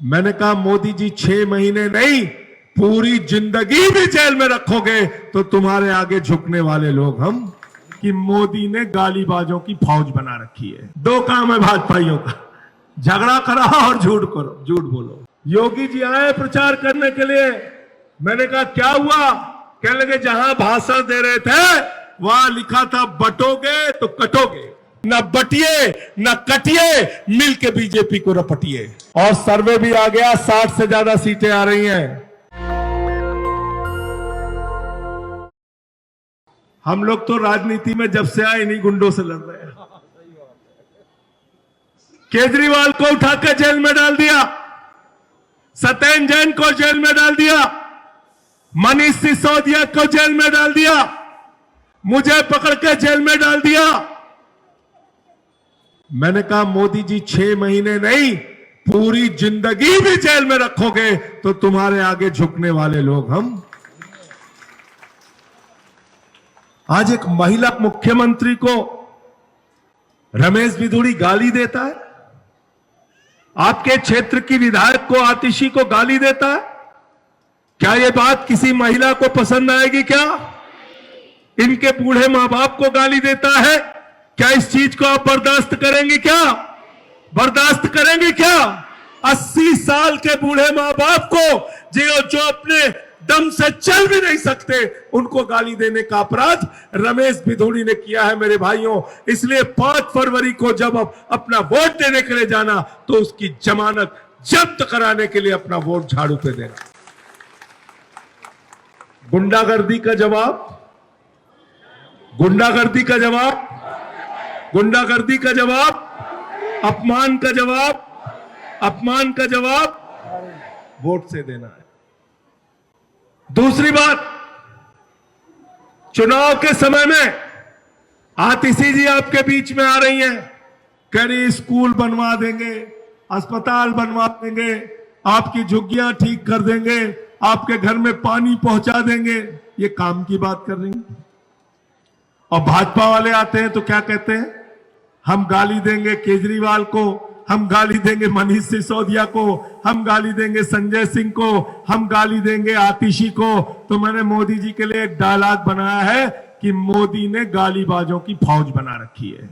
मैंने कहा मोदी जी 6 महीने नहीं पूरी जिंदगी भी जेल में रखोगे तो तुम्हारे आगे झुकने वाले लोग हम। कि मोदी ने गालीबाजों की फौज बना रखी है। 2 काम है भाजपाइयों का, झगड़ा कराओ और झूठ करो, झूठ बोलो। योगी जी आए प्रचार करने के लिए, मैंने कहा क्या हुआ? कहने लगे जहां भाषण दे रहे थे वहां लिखा था बटोगे तो कटोगे, न बटिए न कटिए, मिलके बीजेपी को रपटिए। और सर्वे भी आ गया, 60 से ज्यादा सीटें आ रही हैं। हम लोग तो राजनीति में जब से आए इन्हीं गुंडों से लड़ रहे हैं। केजरीवाल को उठाकर जेल में डाल दिया, सत्येंद्र जैन को जेल में डाल दिया, मनीष सिसोदिया को जेल में डाल दिया, मुझे पकड़ के जेल में डाल दिया। मैंने कहा मोदी जी 6 महीने नहीं पूरी जिंदगी भी जेल में रखोगे तो तुम्हारे आगे झुकने वाले लोग हम। आज एक महिला मुख्यमंत्री को रमेश बिधूड़ी गाली देता है, आपके क्षेत्र की विधायक को आतिशी को गाली देता है। क्या यह बात किसी महिला को पसंद आएगी? क्या इनके बूढ़े मां बाप को गाली देता है? क्या इस चीज को आप बर्दाश्त करेंगे? क्या बर्दाश्त करेंगे? क्या 80 साल के बूढ़े मां बाप को जो अपने दम से चल भी नहीं सकते उनको गाली देने का अपराध रमेश बिधूड़ी ने किया है मेरे भाइयों। इसलिए 5 फरवरी को जब अपना वोट देने के लिए जाना तो उसकी जमानत जब्त कराने के लिए अपना वोट झाड़ू पे देना। गुंडागर्दी का जवाब, गुंडागर्दी का जवाब, गुंडागर्दी का जवाब, अपमान का जवाब, अपमान का जवाब वोट से देना है। दूसरी बात, चुनाव के समय में आतिशी जी आपके बीच में आ रही हैं, कह रही स्कूल बनवा देंगे, अस्पताल बनवा देंगे, आपकी झुग्गियां ठीक कर देंगे, आपके घर में पानी पहुंचा देंगे। ये काम की बात कर रही हैं। और भाजपा वाले आते हैं तो क्या कहते हैं? हम गाली देंगे केजरीवाल को, हम गाली देंगे मनीष सिसोदिया को, हम गाली देंगे संजय सिंह को, हम गाली देंगे आतिशी को। तो मैंने मोदी जी के लिए एक डायलॉग बनाया है कि मोदी ने गालीबाजों की फौज बना रखी है।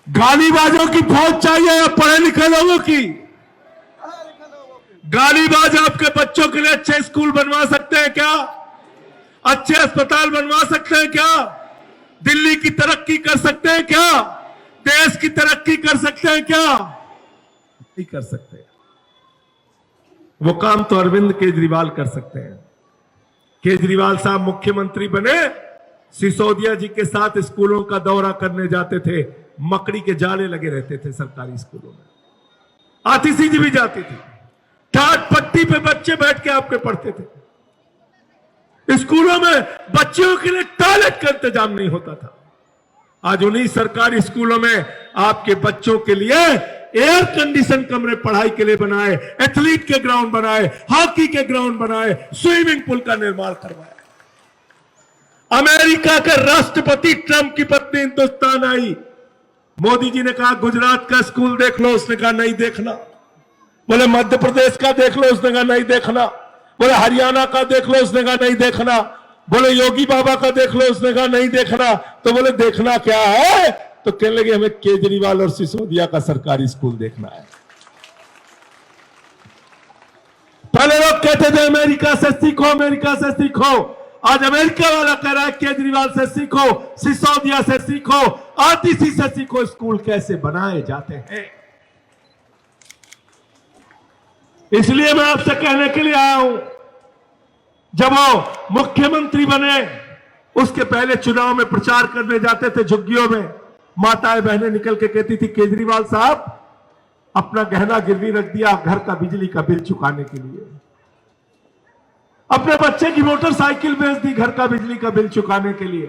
गालीबाजों की फौज चाहिए या पढ़े लिखे लोगों की? गालीबाज आपके बच्चों के लिए अच्छे स्कूल बनवा सकते हैं क्या? अच्छे अस्पताल बनवा सकते हैं क्या? दिल्ली की तरक्की कर सकते हैं क्या? देश की तरक्की कर सकते हैं क्या? नहीं कर सकते। वो काम तो अरविंद केजरीवाल कर सकते हैं। केजरीवाल साहब मुख्यमंत्री बने, सिसोदिया जी के साथ स्कूलों का दौरा करने जाते थे, मकड़ी के जाले लगे रहते थे सरकारी स्कूलों में। आतिशी जी भी जाती थी, टाट पट्टी पे बच्चे बैठ के आपके पढ़ते थे। स्कूलों में बच्चों के लिए टॉयलेट का इंतजाम नहीं होता था। आज उन्हीं सरकारी स्कूलों में आपके बच्चों के लिए एयर कंडीशन कमरे पढ़ाई के लिए बनाए, एथलीट के ग्राउंड बनाए, हॉकी के ग्राउंड बनाए, स्विमिंग पूल का निर्माण करवाया। अमेरिका के राष्ट्रपति ट्रंप की पत्नी हिंदुस्तान आई, मोदी जी ने कहा गुजरात का स्कूल देख लो, उसने कहा नहीं देखना। बोले मध्य प्रदेश का देख लो, उसने कहा नहीं देखना। बोले हरियाणा का देख लो, उसने कहा नहीं देखना। बोले योगी बाबा का देख लो, उसने कहा नहीं देखना। तो बोले देखना क्या है? तो कहने लगे हमें केजरीवाल और सिसोदिया का सरकारी स्कूल देखना है। पहले लोग कहते थे अमेरिका से सीखो, अमेरिका से सीखो। आज अमेरिका वाला कह रहा है केजरीवाल से सीखो, सिसोदिया से सीखो, आतिशी से सीखो स्कूल कैसे बनाए जाते हैं। इसलिए मैं आपसे कहने के लिए आया हूं, जब वो मुख्यमंत्री बने उसके पहले चुनाव में प्रचार करने जाते थे झुग्गियों में, माताएं बहनें निकल के कहती थी केजरीवाल साहब अपना गहना गिरवी रख दिया घर का बिजली का बिल चुकाने के लिए, अपने बच्चे की मोटरसाइकिल बेच दी घर का बिजली का बिल चुकाने के लिए।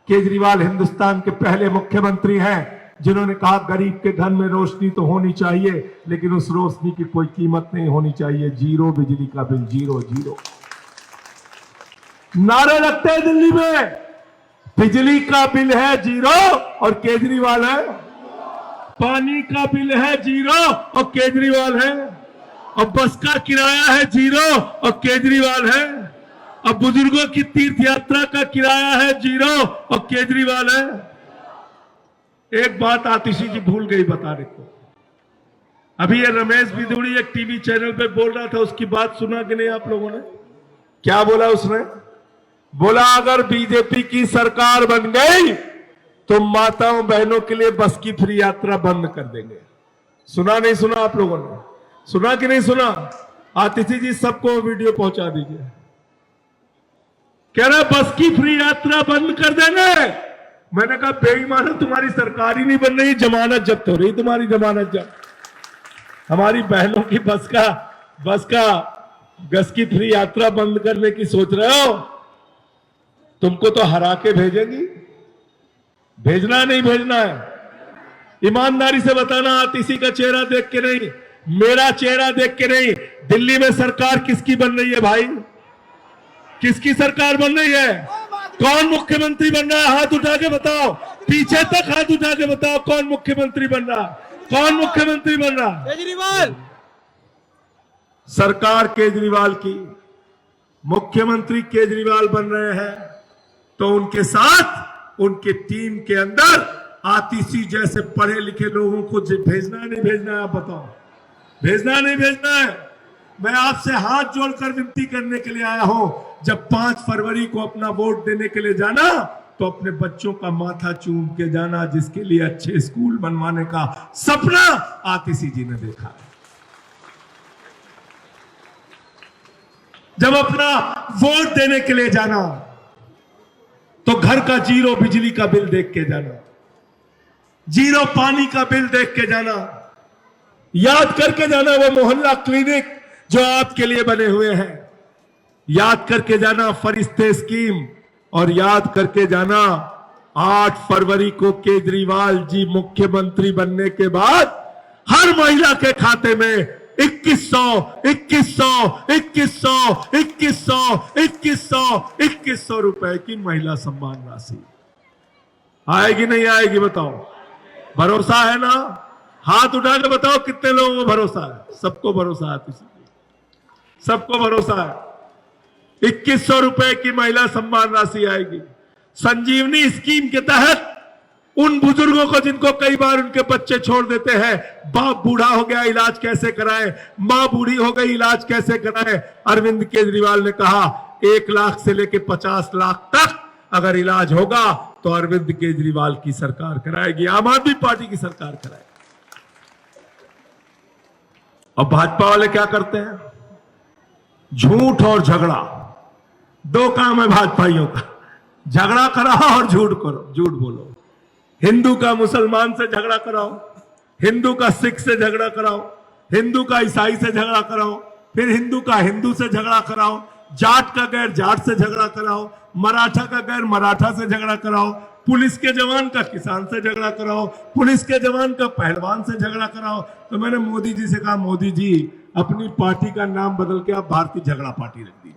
केजरीवाल हिंदुस्तान के पहले मुख्यमंत्री हैं जिन्होंने कहा गरीब के घर में रोशनी तो होनी चाहिए, लेकिन उस रोशनी की कोई कीमत नहीं होनी चाहिए, 0 बिजली का बिल, 0 0। नारे लगते हैं दिल्ली में, बिजली का बिल है 0 और केजरीवाल है पानी का बिल है जीरो और केजरीवाल है, और बस का किराया है जीरो और केजरीवाल है, और बुजुर्गों की तीर्थ यात्रा का किराया है जीरो और केजरीवाल है। एक बात आतिशी जी भूल गई बताने को। अभी ये रमेश बिदुड़ी एक टीवी चैनल पे बोल रहा था, उसकी बात सुना कि नहीं आप लोगों ने? क्या बोला उसने? बोला अगर बीजेपी की सरकार बन गई तो माताओं बहनों के लिए बस की फ्री यात्रा बंद कर देंगे। सुना नहीं सुना आप लोगों ने? सुना कि नहीं सुना? आतिशी जी सबको वीडियो पहुंचा दीजिए। कह रहा बस की फ्री यात्रा बंद कर देंगे। मैंने कहा बेईमान, तुम्हारी सरकार ही नहीं बन रही, जमानत जब्त हो रही, तुम्हारी जमानत जब्त। हमारी बहनों की बस की फ्री यात्रा बंद करने की सोच रहे हो? तुमको तो हरा के भेजेंगी। भेजना नहीं भेजना है ईमानदारी से बताना। आतिशी का चेहरा देख के नहीं, मेरा चेहरा देख के नहीं। दिल्ली में सरकार किसकी बन रही है भाई? किसकी सरकार बन रही है? कौन मुख्यमंत्री बन रहा है? हाथ उठा के बताओ, पीछे तक हाथ उठा के बताओ कौन मुख्यमंत्री बन रहा है? कौन मुख्यमंत्री बन रहा? केजरीवाल। सरकार केजरीवाल की, मुख्यमंत्री केजरीवाल बन रहे हैं, तो उनके साथ उनके टीम के अंदर आतिशी जैसे पढ़े लिखे लोगों को भेजना नहीं भेजना है? आप बताओ, भेजना नहीं भेजना है? मैं आपसे हाथ जोड़कर विनती करने के लिए आया हूं, जब 5 फरवरी को अपना वोट देने के लिए जाना तो अपने बच्चों का माथा चूम के जाना, जिसके लिए अच्छे स्कूल बनवाने का सपना आतिशी जी ने देखा है। जब अपना वोट देने के लिए जाना तो घर का जीरो बिजली का बिल देख के जाना, जीरो पानी का बिल देख के जाना, याद करके जाना वो मोहल्ला क्लिनिक जो आपके लिए बने हुए हैं, याद करके जाना फरिश्ते स्कीम, और याद करके जाना 8 फरवरी को केजरीवाल जी मुख्यमंत्री बनने के बाद हर महिला के खाते में 2100 रुपए की महिला सम्मान राशि आएगी नहीं आएगी? बताओ, भरोसा है ना? हाथ उठा के बताओ कितने लोगों को भरोसा है? सबको भरोसा है, सबको भरोसा है। 2100 रुपए की महिला सम्मान राशि आएगी। संजीवनी स्कीम के तहत उन बुजुर्गों को जिनको कई बार उनके बच्चे छोड़ देते हैं, बाप बूढ़ा हो गया इलाज कैसे कराएं, मां बूढ़ी हो गई इलाज कैसे कराएं, अरविंद केजरीवाल ने कहा 1 लाख से लेकर 50 लाख तक अगर इलाज होगा तो अरविंद केजरीवाल की सरकार कराएगी, आम आदमी पार्टी की सरकार कराएगी। और भाजपा वाले क्या करते हैं? झूठ और झगड़ा, 2 काम है भाजपाइयों का, झगड़ा कराओ और झूठ बोलो। हिंदू का मुसलमान से झगड़ा कराओ, हिंदू का सिख से झगड़ा कराओ, हिंदू का ईसाई से झगड़ा कराओ, फिर हिंदू का हिंदू से झगड़ा कराओ, जाट का गैर जाट से झगड़ा कराओ, मराठा का गैर मराठा से झगड़ा कराओ, पुलिस के जवान का किसान से झगड़ा कराओ, पुलिस के जवान का पहलवान से झगड़ा कराओ। तो मैंने मोदी जी से कहा, मोदी जी अपनी पार्टी का नाम बदल के आप भारतीय झगड़ा पार्टी रख दीजिए।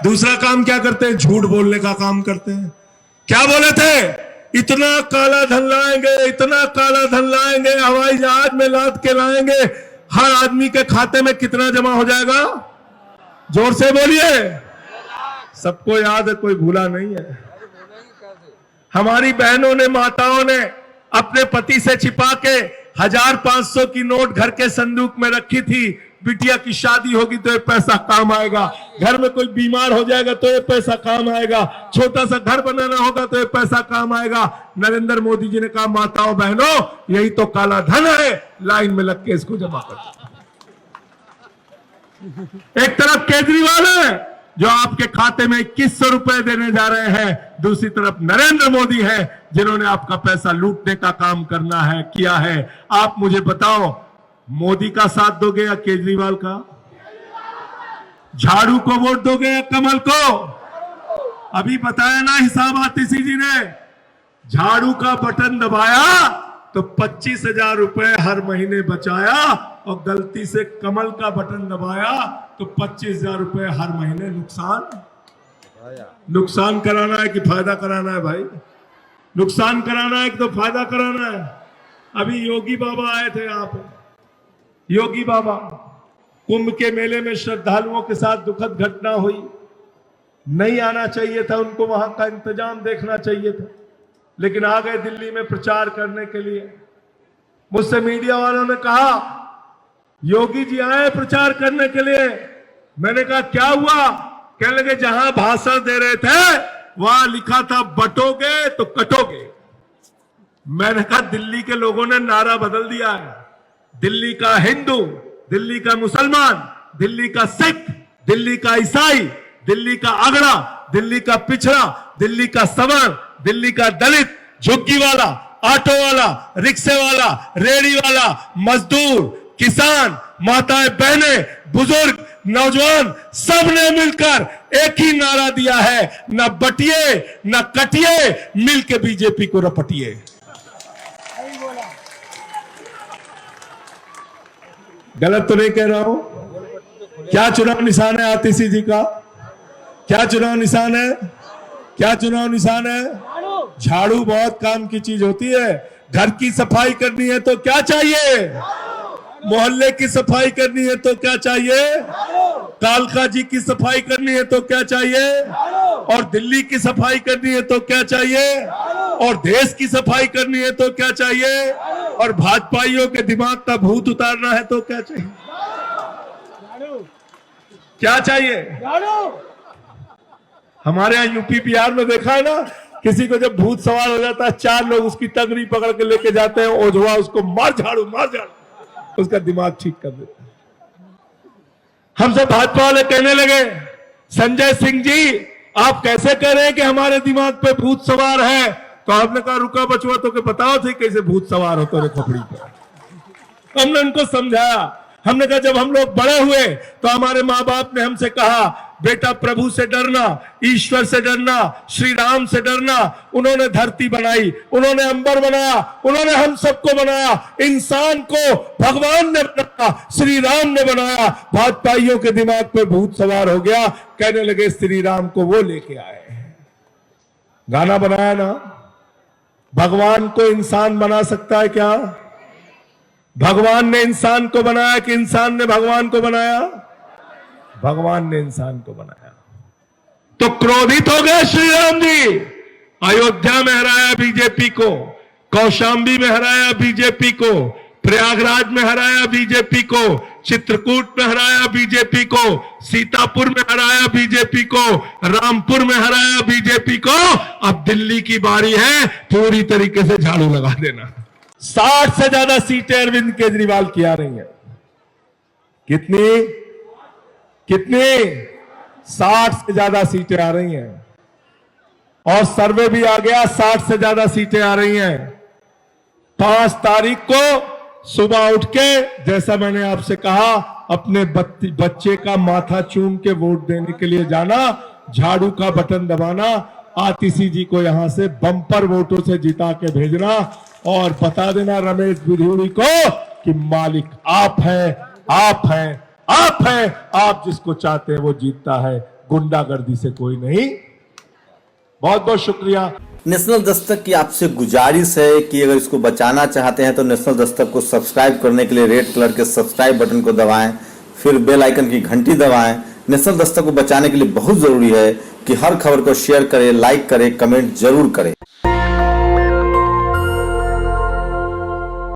दूसरा काम क्या करते हैं? झूठ बोलने का काम करते हैं। क्या बोले थे? इतना काला धन लाएंगे, इतना काला धन लाएंगे, हवाई जहाज में लाद के लाएंगे, हर आदमी के खाते में कितना जमा हो जाएगा? जोर से बोलिए। सबको याद है, कोई भूला नहीं है। हमारी बहनों ने, माताओं ने अपने पति से छिपा के 1500 की नोट घर के संदूक में रखी थी। बिटिया की शादी होगी तो ये पैसा काम आएगा, घर में कोई बीमार हो जाएगा तो ये पैसा काम आएगा, छोटा सा घर बनाना होगा तो ये पैसा काम आएगा। नरेंद्र मोदी जी ने कहा, माताओं बहनों यही तो काला धन है, लाइन में लग के इसको जमा कर दो। एक तरफ केजरीवाल है जो आपके खाते में 2100 रुपए देने जा रहे हैं, दूसरी तरफ नरेंद्र मोदी है जिन्होंने आपका पैसा लूटने का काम करना है, किया है। आप मुझे बताओ, मोदी का साथ दोगे या केजरीवाल का? झाड़ू को वोट दोगे या कमल को? अभी बताया ना हिसाब आतिशी जी ने, झाड़ू का बटन दबाया तो 25,000 रुपए हर महीने बचाया, और गलती से कमल का बटन दबाया तो 25,000 रुपए हर महीने नुकसान कराना है कि फायदा कराना है भाई? नुकसान कराना है कि तो फायदा कराना है। अभी योगी बाबा आए थे यहाँ पे, योगी बाबा, कुंभ के मेले में श्रद्धालुओं के साथ दुखद घटना हुई, नहीं आना चाहिए था उनको, वहां का इंतजाम देखना चाहिए था, लेकिन आ गए दिल्ली में प्रचार करने के लिए। मुझसे मीडिया वालों ने कहा योगी जी आए प्रचार करने के लिए। मैंने कहा क्या हुआ? कहने लगे जहां भाषण दे रहे थे वहां लिखा था बटोगे तो कटोगे। मैंने कहा दिल्ली के लोगों ने नारा बदल दिया है। दिल्ली का हिंदू, दिल्ली का मुसलमान, दिल्ली का सिख, दिल्ली का ईसाई, दिल्ली का अगड़ा, दिल्ली का पिछड़ा, दिल्ली का सवर्ण, दिल्ली का दलित, झुग्गी वाला, ऑटो वाला, रिक्शे वाला, रेडी वाला, मजदूर, किसान, माताएं, बहनें, बुजुर्ग, नौजवान, सबने मिलकर एक ही नारा दिया है, न बटिए न कटिए, मिलके बीजेपी को रपटिए। गलत तो नहीं कह रहा हूं? क्या चुनाव निशान है आतिशी जी का? क्या चुनाव निशान है? क्या चुनाव निशान है? झाड़ू बहुत काम की चीज होती है। घर की सफाई करनी है तो क्या चाहिए? मोहल्ले की सफाई करनी है तो क्या चाहिए? कालका जी की सफाई करनी है तो क्या चाहिए? और दिल्ली की सफाई करनी है तो क्या चाहिए? और देश की सफाई करनी है तो क्या चाहिए? और भाजपाइयों के दिमाग का भूत उतारना है तो क्या चाहिए? क्या चाहिए? हमारे यहाँ यूपी बिहार में देखा है ना, किसी को जब भूत सवार हो जाता है, 4 लोग उसकी टंगरी पकड़ के लेके जाते हैं, ओझवा उसको मार झाड़ू, उसका दिमाग ठीक कर देते हैं। हम सब भाजपा वाले कहने लगे संजय सिंह जी आप कैसे कह रहे हैं कि हमारे दिमाग पे भूत सवार है? तो आपने कहा रुका बचवा, तो के बताओ थे कैसे भूत सवार होते रहे खोपड़ी पर। हमने उनको समझाया। हमने कहा जब हम लोग बड़े हुए तो हमारे माँ बाप ने हमसे कहा बेटा प्रभु से डरना, ईश्वर से डरना, श्री राम से डरना। उन्होंने धरती बनाई, उन्होंने अंबर बनाया, उन्होंने हम सबको बनाया, इंसान को भगवान ने बनाया, श्री राम ने बनाया। भाजपाइयों के दिमाग पे भूत सवार हो गया, कहने लगे श्री राम को वो लेके आए। गाना बनाया ना, भगवान को इंसान बना सकता है क्या? भगवान ने इंसान को बनाया कि इंसान ने भगवान को बनाया? भगवान ने इंसान को बनाया। तो क्रोधित हो गए श्री राम जी। अयोध्या में हराया बीजेपी को, कौशाम्बी में हराया बीजेपी को, प्रयागराज में हराया बीजेपी को, चित्रकूट में हराया बीजेपी को, सीतापुर में हराया बीजेपी को, रामपुर में हराया बीजेपी को। अब दिल्ली की बारी है पूरी तरीके से झाड़ू लगा देना। 60 से ज्यादा सीटें अरविंद केजरीवाल की आ रही हैं। कितनी 60 से ज्यादा सीटें आ रही हैं। और सर्वे भी आ गया, 60 से ज्यादा सीटें आ रही हैं। 5 तारीख को सुबह उठ के, जैसा मैंने आपसे कहा, अपने बच्चे का माथा चूम के वोट देने के लिए जाना, झाड़ू का बटन दबाना, आतिशी जी को यहां से बम्पर वोटों से जिता के भेजना और बता देना रमेश बिधूड़ी को कि मालिक आप हैं, आप हैं, आप हैं, आप जिसको चाहते हैं वो जीतता है, गुंडागर्दी से कोई नहीं। बहुत बहुत शुक्रिया। नेशनल दस्तक की आपसे गुजारिश है कि अगर इसको बचाना चाहते हैं तो नेशनल दस्तक को सब्सक्राइब करने के लिए रेड कलर के सब्सक्राइब बटन को दबाएं, फिर बेल आइकन की घंटी दबाएं। नेशनल दस्तक को बचाने के लिए बहुत जरूरी है कि हर खबर को शेयर करें, लाइक करें, कमेंट जरूर करें।